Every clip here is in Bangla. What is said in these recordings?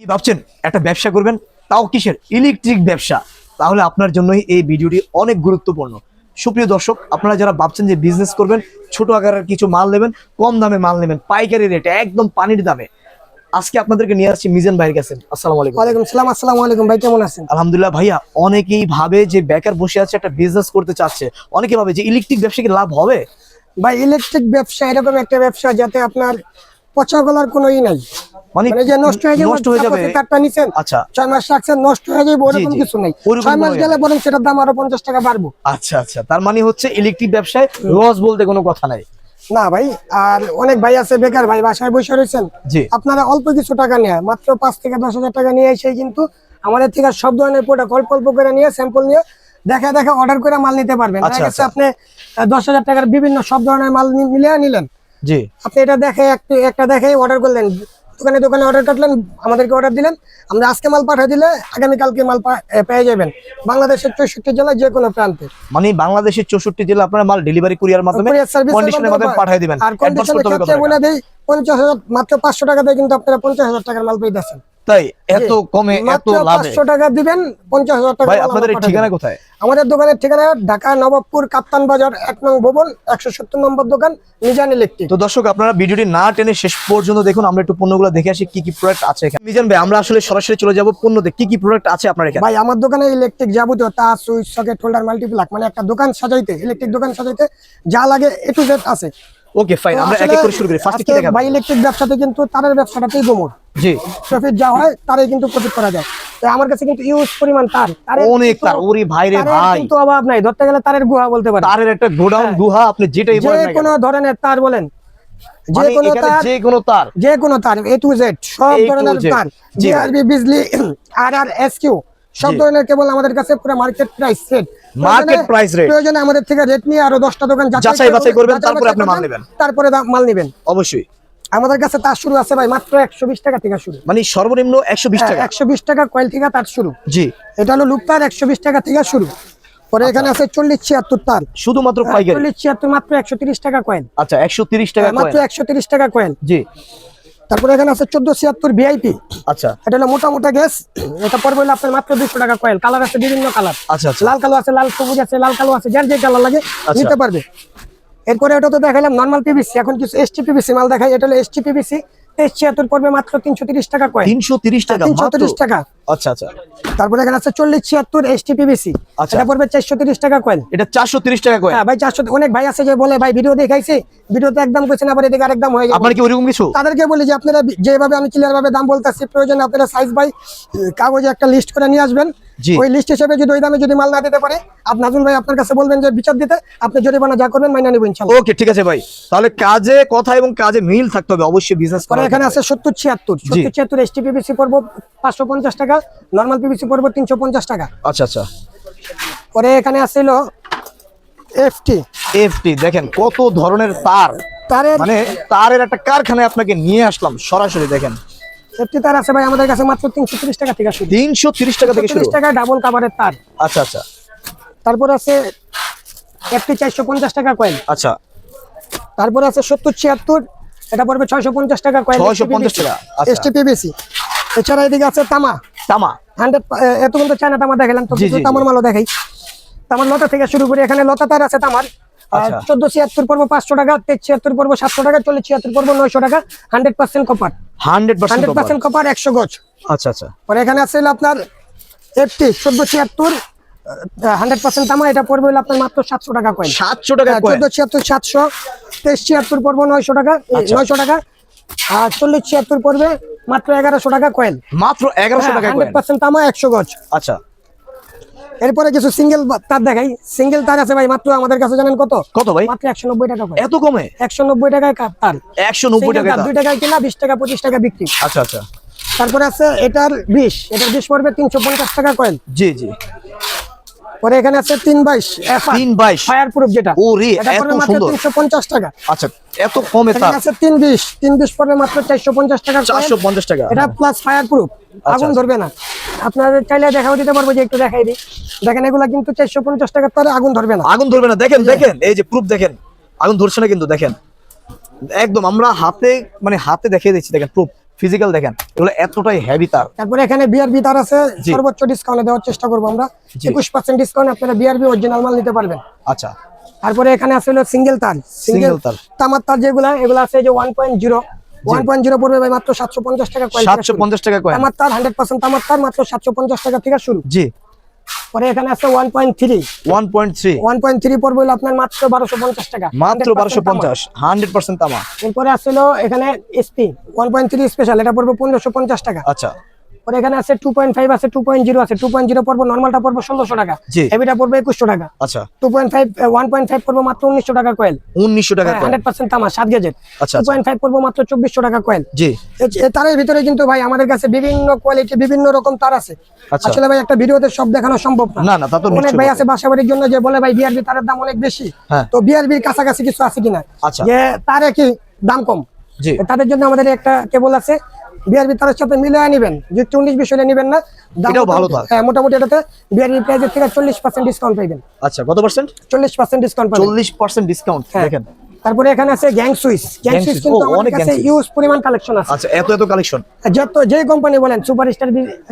কি ভাবছেন একটা ব্যবসা করবেন, তাও কিসের? ইলেকট্রিক ব্যবসা। তাহলে আপনার জন্যই এই ভিডিওটি অনেক গুরুত্বপূর্ণ। সুপ্রিয় দর্শক, আপনারা যারা ভাবছেন যে বিজনেস করবেন, ছোট আকারের কিছু মাল নেবেন, কম দামে মাল নেবেন, পাইকারি রেটে একদম পানির দামে, আজকে আপনাদেরকে নিয়ে আসছি মিজান ভাইয়ের কাছে। আসসালামু আলাইকুম। ওয়ালাইকুম সালাম। আসসালামু আলাইকুম ভাই, কেমন আছেন? আলহামদুলিল্লাহ ভাইয়া। অনেকেই ভাবে যে বেকার বসে আছে একটা বিজনেস করতে চাচ্ছে, অনেকে ভাবে যে ইলেকট্রিক ব্যবসা কি লাভ হবে। ভাই ইলেকট্রিক ব্যবসা এরকম একটা ব্যবসা যাতে আপনার পচা গলার কোনো নাই, মানে মানে যে নষ্ট হয়ে যাবে, নষ্ট হয়ে যাবে। তারটা নিছেন, আচ্ছা 6 মাস রাখছেন, নষ্ট হয়ে যাবে, ওরকম জি। কিছু নাই। ওরকম 6 মাস কোনো গেলে নাই। বরং সেটার দাম আরো 50 টাকা বাড়বো। আচ্ছা আচ্ছা, তার মানে হচ্ছে ইলেকট্রিক ব্যবসায় লস বলতে কোনো কথা নাই। না ভাই, আর অনেক ভাই আছে বেকার ভাই, বাসায় বসে রয়েছেন, জি। আপনারা অল্প কিছু টাকা নেয়, মাত্র 5 থেকে 10,000 টাকা নিয়ে এসে কিন্তু আমাদের থেকে সব ধরনের প্রোডাক্ট অল্প অল্প করে নিয়ে স্যাম্পল নিয়ে দেখা দেখা অর্ডার করে মাল নিতে পারবেন। আচ্ছা, দেখা গেছে আচ্ছা। আপনি 10,000 টাকার বিভিন্ন সব ধরনের মাল মিলিয়ে নিলেন। জি। আপনি এটা দেখে একটা দেখে অর্ডার করলেন, দোকানে দোকানে অর্ডার কাটলেন, আমাদেরকে অর্ডার দিলেন, আমরা আজকে মাল পাঠিয়ে দিলে আগামীকালকে মাল পেয়ে যাবেন বাংলাদেশের 64 জেলায় যে কোনো প্রান্তে। মানে বাংলাদেশের 64 জেলা আপনারা মাল ডেলিভারি কুরিয়ার মাধ্যমে Courier service এর কন্ডিশনের মাধ্যমে পাঠিয়ে দিবেন। আর অ্যাডভান্স কন্ডিশনের করতে হবে কত ক্ষেত্রে বলে টাকা? দেই 50,000, মাত্র 500 টাকা দিয়ে কিন্তু আপনারা 50,000 টাকার মাল পেয়ে তাই এত কমে এত মাত্র লাভে? 500 টাকা দিবেন, 50,000 টাকা। ভাই আপনাদের এই ঠিকানা কোথায়? আমাদের দোকানের ঠিকানা ঢাকা নবাবপুর কাপ্তান বাজার 1 নং ভবন, 170 নম্বর দোকান, মিজান ইলেকট্রিক। তো দর্শক, আপনারা ভিডিওটি না টেনে শেষ পর্যন্ত দেখুন। আমরা একটু পণ্যগুলো দেখে আসি কি কি প্রোডাক্ট আছে এখানে। মিজান ভাই, আমরা আসলে সরাসরি চলে যাব পণ্যতে। কি কি প্রোডাক্ট আছে আপনার এখানে? ভাই আমার দোকানে ইলেকট্রিক যাবতীয় তার, সুইচ, সকেট, হোল্ডার, মাল্টিপ্লাগ, মানে একটা দোকান সাজাইতে, ইলেকট্রিক দোকান সাজাইতে যা লাগে এ টু জেড আছে। ওকে ফাইন, তো আমরা এক আসলে এক করে শুরু করি। ফার্স্টে কি আজকে দেখাবো? ভাই ইলেকট্রিক ব্যবসাতে কিন্তু তারের ব্যবসাটাতেই গোমর, জি। প্রফিট যা হয় তারই কিন্তু প্রফিট করা যায়। তো আমার কাছে কিন্তু ইউজ পরিমাণ তারের অনেক কিন্তু- তার, ওরে ভাই রে তারের ভাই, কিন্তু অভাব নাই, ধরতে গেলে তারের গুহা বলতে পারেন। তারের একটা গোডাউন গুহা, আপনি যেটাই যে বলেন না কেন। কোনো ধরনের তার বলেন, যে মানে কোনো এখানে তার, যে কোনো তার, যে কোনো তার এ টু জেড সব A to ধরনের Z, তার, জি। জিআরবি, বিজলি, RRSQ, সব জি। ধরনের কেবল আমাদের কাছে পুরো market price rate. Market price rate. প্রয়োজনে আমাদের থেকে রেট নিয়ে আরো 10টা দোকান যাচাই বাছাই করবেন, যাচাই তারপরে বাছাই আপনি মাল করবেন, নেবেন। তারপরে মাল নেবেন। অবশ্যই। আমাদের কাছে তার শুরু আছে ভাই মাত্র 120 টাকা থেকে শুরু। মানে সর্বনিম্ন 120 টাকা। 120 টাকা কয়েল থেকে তার শুরু। জি। এটা হলো লুক তার, 120 টাকা থেকে শুরু। পরে এখানে আছে 40-76 তার, শুধুমাত্র পাইকারি? 40-76 মাত্র 130 টাকা কয়েল। আচ্ছা, 130 টাকা মাত্র কয়েন। 130 টাকা কয়েল। জি। তারপরে এখানে আছে 1476 ভিআইপি। আচ্ছা এটা হলো মোটা গ্যাস, এটা পড়বে হলো আপনার মাত্র 200 টাকা কয়েল। কালার আছে বিভিন্ন কালার, আচ্ছা আচ্ছা। লাল কালো আছে, লাল সবুজ আছে, লাল কালো আছে, যার যে কালার লাগে আচ্ছা। নিতে পারবে। এরপরে এটা তো দেখালাম নরমাল পিভিসি, এখন কিছু এসটি পিভিসি মাল দেখাই। এটা হলো এসটি পিভিসি, 2376 পড়বে মাত্র 330 টাকা কয়েল। 330 টাকা মাত্র? 330 টাকা। আচ্ছা আচ্ছা। তারপরে এখানে আছে 4076 এসটি পিভিসি, আচ্ছা। এটা পড়বে 430 টাকা কয়েল। এটা 430 টাকা কয়েন? হ্যাঁ ভাই 400। অনেক ভাই আছে যে বলে ভাই ভিডিও দেখাইছে, ভিডিওতে একদম কইছে না, আবার এদিকে আরেকদম হয়ে যাবে। আপনার কি ওরকম কিছু? তাদেরকে বলি যে আপনারা যেভাবে আমি ক্লিয়ার ভাবে দাম বলতেছি, প্রয়োজনে আপনারা সাইজ বাই কাগজে একটা লিস্ট করে নিয়ে আসবেন। জি। ওই লিস্ট হিসেবে যদি ওই দামে যদি মাল না দিতে পারে, আপনি নাজুল ভাই আপনার কাছে বলবেন যে বিচার দিতে, আপনি জরিমানা যা করবেন মাইনা নেবেন ইনশাআল্লাহ। ওকে ঠিক আছে ভাই, তাহলে কাজে কথা এবং কাজে মিল থাকতে হবে অবশ্যই বিজনেস পরে করার এখানে ক্ষেত্রে। আছে 7076 এসটি পিভিসি পড়বো 550 টাকা, নরমাল পিভিসি পড়বো 350 টাকা। আচ্ছা আচ্ছা। পরে এখানে আছে হলো এফটি। এফটি দেখেন কত ধরনের তার, তারের মানে তারের একটা কারখানায় আপনাকে নিয়ে আসলাম সরাসরি। দেখেন এফটি তার আছে ভাই আমাদের কাছে মাত্র 330 টাকা থেকে শুরু। 330 টাকা থেকে শুরু? 30 টাকা ডাবল কাভারের তার। আচ্ছা আচ্ছা। তারপর আছে এফটি 450 টাকা কয়েল। আচ্ছা। তারপর আছে 7076, এটা পড়বে 650 টাকা কয়েল। 650 টাকা। আচ্ছা। ST PVC. এছাড়া এদিকে আছে তামা, তামা। 100 এতক্ষণ তো চায়না তামা দেখালাম, তো জি, কিছু জি, তামার মালও দেখাই। তামার লতা থেকে শুরু করে এখানে লতা তার আছে তামার। আচ্ছা। 1476 পড়বো 500 টাকা, 73 পড়বো 700 টাকা, 4076 পড়বো 900 টাকা, 100% কপার। 100% কপার 100 গজ। আচ্ছা আচ্ছা। পরে এখানে আছে হলো আপনার এফটি 1476 100% তামা, এটা পড়বে হলো আপনার মাত্র 700 টাকা কয়েন। 700 টাকা কয়েন? 1476 700, 2376 পড়বো 900 টাকা, আচ্ছা। 900 টাকা। আর 4076 পড়বে মাত্র 1100 টাকা কয়েন। মাত্র 1100 টাকা কয়েন? 100% তামা 100 গজ। আচ্ছা। এরপরে কিছু সিঙ্গেল তার দেখাই। সিঙ্গেল তার আছে ভাই মাত্র আমাদের কাছে, জানেন কত? কত ভাই? মাত্র 190 টাকা কয়েন। এত কমে? 190 টাকায় তার। 190 টাকা? 2 টাকায় কিনা, 20 টাকা 25 টাকা বিক্রি। আচ্ছা আচ্ছা। তারপরে আছে এটার 20 পড়বে 350 টাকা কয়েন। জি জি। পরে এখানে আছে 322 322 ফায়ার প্রুফ, যেটা ওরে এটা এত পড়বে মাত্র সুন্দর। 350 টাকা। আচ্ছা, এত কমে তার? এখানে আছে 320 পড়বে মাত্র 450 টাকা কয়েন। 450 টাকা? এটা প্লাস ফায়ার প্রুফ, আগুন ধরবে না। আপনাদের চাইলে দেখাও দিতে পারবো, যে একটু দেখাই দিই। দেখেন এগুলা কিন্তু 450 টাকার তারে আগুন ধরবে না। আগুন ধরবে না? দেখেন দেখেন, এই যে প্রুফ দেখেন, আগুন ধরছে না কিন্তু। দেখেন একদম আমরা হাতে, মানে হাতে দেখিয়ে দিচ্ছি, দেখেন প্রুফ ফিজিক্যাল দেখেন, এগুলো এতটাই হেভি তার। তারপরে এখানে বিআরবি তার আছে, জি। সর্বোচ্চ ডিসকাউন্টে দেওয়ার চেষ্টা করবো আমরা। জি। 21% ডিসকাউন্ট আপনারা বিআরবি অরিজিনাল মাল নিতে পারবেন। আচ্ছা, তারপরে এখানে আছে হলো সিঙ্গেল তার, সিঙ্গেল তার। তামার তার যেগুলা, এগুলো আছে যে 1.0 1.0 পড়বে ভাই মাত্র 750 টাকা কয়েল। 750 টাকা কয়েন। তামার তার 100% তামার তার মাত্র 750 টাকা থেকে শুরু। জি। পরে এখানে আছে 1.3 1.3 পড়বে হলো আপনার মাত্র 1250 টাকা, মাত্র 1250, 100% তামা। এরপরে আছে হলো এখানে এসপি 1.3 স্পেশাল, এটা পড়বে 1550 টাকা। আচ্ছা, পরে এখানে আছে 2.5 আছে, 2.0 আছে। 2.0 পড়বে নরমালটা পড়বে 1600 টাকা, জি। হেভিটা পড়বে 2100 টাকা। আচ্ছা, 1.5 পড়বে মাত্র 1900 টাকা কয়েল, 1900 টাকা কয়েন। 100% তামা 7 গেজের। আচ্ছা, 2.5 পড়বে মাত্র 2400 টাকা কয়েল। জি। এই তারের ভিতরে কিন্তু ভাই আমাদের কাছে বিভিন্ন কোয়ালিটি বিভিন্ন রকম তার আছে। আচ্ছা। আসলে ভাই একটা ভিডিওতে সব দেখানো সম্ভব না, না, তা তো অনেক নিশ্চয়ই ভাই বটে। আছে বাসাবাড়ির জন্য যে বলে ভাই বিআরবি তারের দাম অনেক বেশি, হ্যাঁ। তো বিআরবির কাছাকাছি কিছু আছে কিনা, আচ্ছা। যে তারে কি দাম কম, জি। তাদের জন্য আমাদের একটা কেবল আছে, বিআরবি তারের সাথে মিলিয়ে নেবেন, যে 19-20 হলে নেবেন না। দাম এটাও ভালো তার। হ্যাঁ, মোটামুটি এটাতে বিআরবি প্রাইসের থেকে 40% ডিসকাউন্ট পাইবেন। আচ্ছা, কত পার্সেন্ট? 40% ডিসকাউন্ট পাবেন। 40% ডিসকাউন্ট, হ্যাঁ। দেখেন। তারপরে এখানে আছে gang switch. Gang Gang switch Swiss, কিন্তু ও, আমাদের অনেক কাছে Gang Swiss। ইউজ পরিমাণ কালেকশন আছে। আচ্ছা, এত কালেকশন। যত যে কোম্পানি বলেন, সুপারস্টার,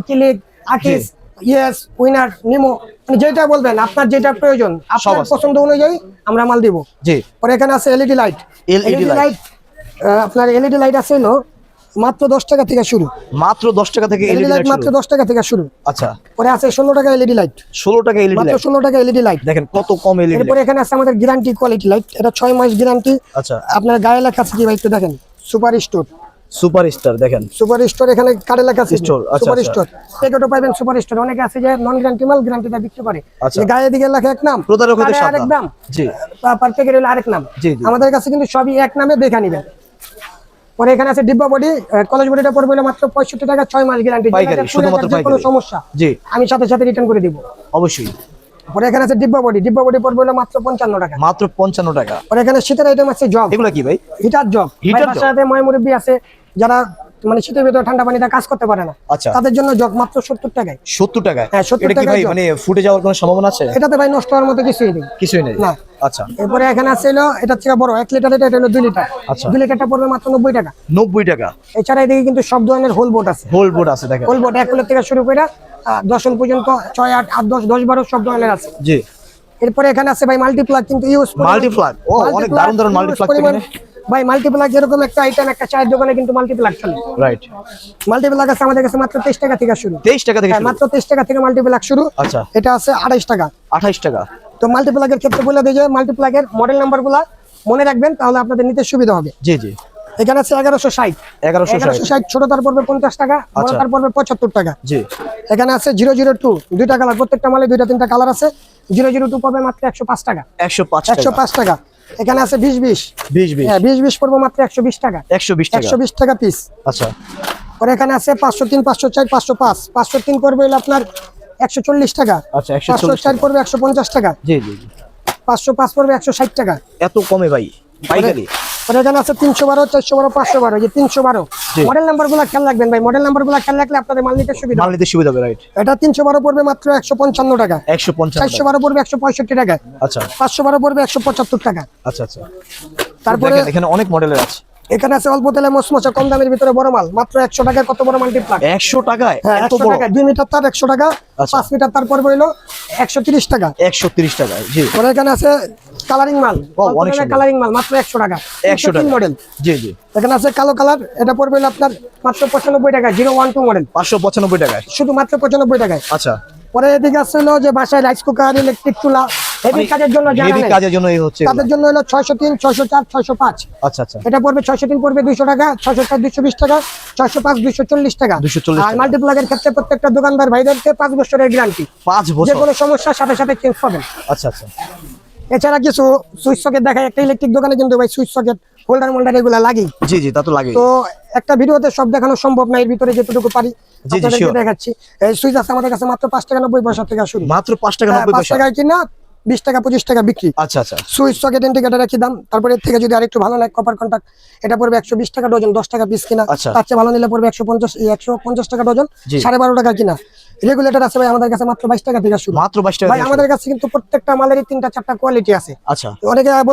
ক্লিক, আকিস, ইয়েস, উইনার, নিমো, মানে যেটা বলবেন আপনার যেটা প্রয়োজন আপনার আছে। পছন্দ অনুযায়ী আমরা মাল দিব। জি। পরে এখানে আছে এলইডি লাইট। LED light. আপনার এলইডি লাইট আছে হলো মাত্র 10 টাকা থেকে শুরু। মাত্র 10 টাকা থেকে এলইডি এলইডি লাইট লাইট মাত্র শুরু। 10 টাকা থেকে শুরু। আচ্ছা, পরে আছে 16 টাকা এলইডি লাইট, 16 টাকা এলইডি মাত্র লাইট। 16 টাকা এলইডি লাইট। দেখেন কত কম এলইডি এরপরে লাইট। এখানে আছে আমাদের গ্যারান্টি কোয়ালিটি লাইট, এটা 6 মাস গ্যারান্টি। আচ্ছা, আপনার গায়ে লেখা আছে কি ভাই একটু দেখেন, সুপার স্টোর। সুপারস্টার দেখেন। সুপার স্টোর এখানে কার্ডে লেখা আছে Store, আচ্ছা, সুপার আচ্ছা। স্টোর, প্যাকেটও পাবেন সুপার স্টোর। অনেকে আছে যে নন গ্যারান্টি মাল গ্যারান্টিটা বিক্রি করে, আচ্ছা। যে গায়ে দিকে লেখা এক নাম, প্রতারকদের কার্ডে সাথে। আরেক দাম, জি। পার প্যাকেট হলো আরেক নাম। জি, জি। আমাদের কাছে কিন্তু সবই এক নামে দেখা নিবেন। পরে এখানে আছে ডিব্বা বডি, কলেজ বডিটা পড়বে হলো মাত্র 65 টাকা, 6 মাস গ্যারান্টি। পাইকারি, শুধুমাত্র যে কোনো পাইকারি। সমস্যা জি। আমি সাথে সাথে রিটার্ন করে দিব। অবশ্যই। পরে এখানে আছে ডিব্বা বডি, ডিব্বা বডি পড়বে হলো মাত্র 55 টাকা। মাত্র 55 টাকা। পরে এখানে শীতের আইটেম আছে জগ, এগুলা কি ভাই? Heater jug. Heater jug? সাথে ময় মুরব্বি আছে যারা মানে শীতের ভিতরে ঠান্ডা পানিতে কাজ করতে পারে না, আচ্ছা। তাদের জন্য জগ মাত্র 70 টাকায়। 70 টাকা? হ্যাঁ, 70 এটা কি টাকায় ভাই জগ। মানে ফুটে যাওয়ার কোনো সম্ভাবনা আছে? এটাতে ভাই নষ্ট হওয়ার মতো কিছুই নেই। কিছুই নেই। না। আচ্ছা। এরপরে এখানে আছে হলো এটা থেকে বড় 1 লিটার, এটা হলো 2 লিটার। আচ্ছা। 2 লিটারটা পড়বে মাত্র 90 টাকা। 90 টাকা। এছাড়া এদিকে কিন্তু সব ধরনের হোল বোর্ড আছে। হোল বোর্ড আছে দেখেন। হোল বোর্ড 1 কিলো থেকে শুরু করে 10 পর্যন্ত, 6, 8, 8, 10, 10, 12 সব ধরনের আছে। জি। এরপরে এখানে আছে ভাই মাল্টিপ্লাগ, কিন্তু ইউজ Multi-plug? ও, অনেক দারুণ দারুণ multi-plug তো এখানে। ভাই মাল্টিপ্লাগ এরকম একটা আইটেম একটা চায়ের দোকানে কিন্তু মাল্টিপ্লাগ চলে। রাইট। মাল্টিপ্লাগ আছে আমাদের কাছে মাত্র 23 টাকা থেকে শুরু। 23 টাকা থেকে হ্যাঁ, শুরু। মাত্র 23 টাকা থেকে মাল্টিপ্লাগ শুরু। আচ্ছা। এটা আছে 28 টাকা। 28 টাকা। তো মাল্টিপ্লাগের ক্ষেত্রে বলে দিই যে মাল্টিপ্লাগের মডেল নাম্বারগুলো মনে রাখবেন, তাহলে আপনাদের নিতে সুবিধা হবে। জি, জি। এখানে আছে 1160, 1160। ছোট তার পড়বে 50 টাকা, বড় আচ্ছা। তার পড়বে 75 টাকা। জি। এখানে আছে 002, দুইটা কালার, প্রত্যেকটা মালে 2-3টা কালার আছে। 002 পাবে মাত্র 105 টাকা। 105 টাকা। 105 টাকা। এখানে আছে 20-20, 20 হ্যাঁ 20-20 পড়বে মাত্র 120 টাকা। 120 টাকা। 120 টাকা পিস। আচ্ছা। পরে এখানে আছে 503, 504, 505। 503 পড়বে হলো আপনার 140 টাকা। আচ্ছা, 140 504 পড়বে 150 টাকা। জি, জি, জি। 505 পড়বে 160 টাকা। এত কমে ভাই পাইকারি? পরে এখানে আছে 312, 412, 512, যে 312। জি। মডেল নাম্বারগুলো খেয়াল রাখবেন ভাই, মডেল নাম্বারগুলো খেয়াল রাখলে আপনাদের মাল নিতে সুবিধা মাল হবে। নিতে সুবিধা হবে। রাইট। এটা 312 পড়বে মাত্র 155 টাকা। 155 টাকা। 412 পড়বে 165 টাকা। আচ্ছা, 512 পড়বে 175 টাকা। আচ্ছা, আচ্ছা। তারপরে দেখেন এখানে অনেক মডেলের আছে। এখানে আছে অল্প তেলে মচমচা কম দামের ভিতরে বড় মাল মাত্র 100 টাকায়। কত বড় মাল্টিপ্লাগ? 100 টাকায়? হ্যাঁ, এত 100 বড়? টাকা। 2 মিটার তার 100 টাকা, আচ্ছা। 5 মিটার তার পড়বে হলো 130 টাকা। 130 টাকায়। জি। পরে এখানে আছে কালারিং মাল, অনেক সুন্দর। কালারিং মাল মাত্র 100 টাকা। 100 টাকা মডেল। জি, জি। এখানে আছে কালো কালার, এটা পড়বে হলো আপনার মাত্র 95 টাকা। 012 মডেল, 595 টাকায়। শুধু মাত্র 95 টাকায়। আচ্ছা। পরে এদিকে আছে হলো যে বাসায় রাইস কুকার, ইলেকট্রিক চুলা, হেভি কাজের জন্য যারা হেভি নেয়, কাজের জন্য এই হচ্ছে তাদের জন্য হলো 603, 604, 605। আচ্ছা, আচ্ছা। এটা পড়বে 603 পড়বে 200 টাকা, 604 220 টাকা, 605 240 টাকা। 240 আর টাকা। মাল্টিপ্লাগের ক্ষেত্রে প্রত্যেকটা দোকানদার ভাইদেরকে 5 বছরের গ্যারান্টি, 5 যে বছর? কোনো সমস্যার সাথে সাথে চেঞ্জ পাবেন। আচ্ছা, আচ্ছা। এছাড়া কিছু সুইচ সকেট দেখায়, একটা ইলেকট্রিক দোকানে কিন্তু ভাই সুইচ সকেট, হোল্ডার মোল্ডার এগুলো লাগেই। জি, জি, তা তো লাগে। তো একটা ভিডিওতে সব দেখানো সম্ভব না, এর ভিতরে যেটুকু পারি জি, আপনাদেরকে sure। দেখাচ্ছি। এই সুইচ আছে আমাদের কাছে মাত্র 5 টাকা 90 পয়সা থেকে শুরু। মাত্র 5 টাকা 90 5 পয়সা? টাকায় কিনা 20 টাকা 25 টাকা বিক্রি। আচ্ছা, আচ্ছা। সুইচ সকেট ইন্ডিকেটর রাখি দাম। তারপরে এর থেকে যদি আরেকটু ভালো লাগে কপার কন্টাক্ট, এটা পড়বে 120 টাকা ডজন, 10 টাকা পিস কিনা। আচ্ছা। তার চেয়ে ভালো নিলে পড়বে 150 টাকা ডজন, জি। 12.5 টাকা কিনা। রেগুলেটর আছে ভাই আমাদের কাছে মাত্র 22 টাকা থেকে শুরু। মাত্র 22 টাকা ভাই থেকে আমাদের কাছে কিন্তু প্রত্যেকটা মালেরই 3টা 4টা কোয়ালিটি আছে। আচ্ছা। অনেকে বলতে